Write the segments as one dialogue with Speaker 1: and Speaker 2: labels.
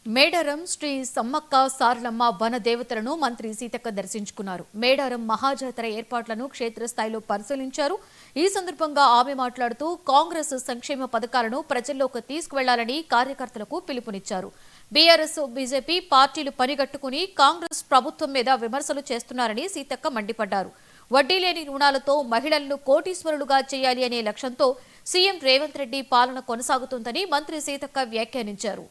Speaker 1: మేడారం శ్రీ సమ్మక్క సారలమ్మ వన దేవతలను మంత్రి సీతక్క దర్శించుకున్నారు. మేడారం మహాజాతర ఏర్పాట్లను క్షేత్రస్థాయిలో పరిశీలించారు. ఈ సందర్భంగా ఆమె మాట్లాడుతూ కాంగ్రెస్ సంక్షేమ పథకాలను ప్రజల్లోకి తీసుకువెళ్లాలని కార్యకర్తలకు పిలుపునిచ్చారు. బీఆర్ఎస్, బీజేపీ పార్టీలు పనిగట్టుకుని కాంగ్రెస్ ప్రభుత్వం మీద విమర్శలు చేస్తున్నారని సీతక్క మండిపడ్డారు. వడ్డీ లేని రుణాలతో మహిళలను కోటీశ్వరులుగా చేయాలి అనే లక్ష్యంతో సీఎం రేవంత్ రెడ్డి పాలన కొనసాగుతుందని మంత్రి సీతక్క వ్యాఖ్యానించారు.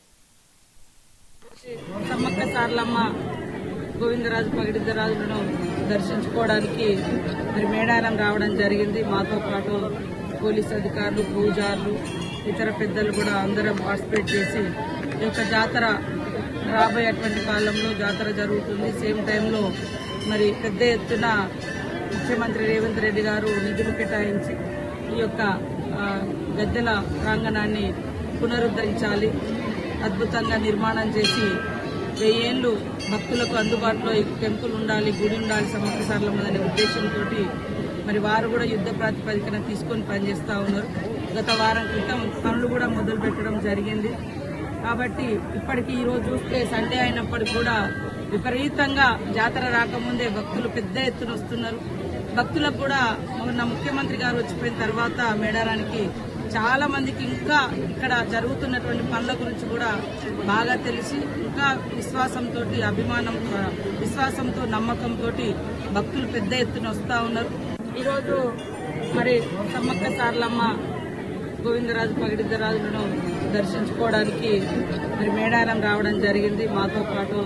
Speaker 2: సమ్మక్క సారలమ్మ గోవిందరాజు పగిడిద్దరాజులను దర్శించుకోవడానికి మరి మేడారం రావడం జరిగింది. మాతో పాటు పోలీస్ అధికారులు, పూజారులు, ఇతర పెద్దలు కూడా అందరం పార్టిసిపేట్ చేసి ఈ యొక్క జాతర రాబోయేటువంటి కాలంలో జాతర జరుగుతుంది. సేమ్ టైంలో మరి పెద్ద ఎత్తున ముఖ్యమంత్రి రేవంత్ రెడ్డి గారు నిధులు కేటాయించి ఈ యొక్క గద్దెల ప్రాంగణాన్ని పునరుద్ధరించాలి, అద్భుతంగా నిర్మాణం చేసి 1000 ఏళ్లు భక్తులకు అందుబాటులో ఈ టెంపుల్ ఉండాలి, గుడి ఉండాలి సమ్మక్క సారలమ్మ అనే ఉద్దేశంతో మరి వారు కూడా యుద్ధ ప్రాతిపదికన తీసుకొని పనిచేస్తూ ఉన్నారు. గత వారం క్రితం పనులు కూడా మొదలు పెట్టడం జరిగింది. కాబట్టి ఇప్పటికీ ఈరోజు చూస్తే సండే అయినప్పటికీ కూడా విపరీతంగా జాతర రాకముందే భక్తులు పెద్ద ఎత్తున వస్తున్నారు. భక్తులకు కూడా మొన్న ముఖ్యమంత్రి గారు వచ్చిపోయిన తర్వాత మేడారానికి చాలా మందికి ఇంకా ఇక్కడ జరుగుతున్నటువంటి పనుల గురించి కూడా బాగా తెలిసి ఇంకా విశ్వాసంతో, విశ్వాసంతో, నమ్మకంతో భక్తులు పెద్ద ఎత్తున వస్తూ ఉన్నారు. ఈరోజు మరి సమ్మక్క సారలమ్మ గోవిందరాజు పగిడిద్దరాజులను దర్శించుకోవడానికి మరి మేడారం రావడం జరిగింది. మాతో పాటు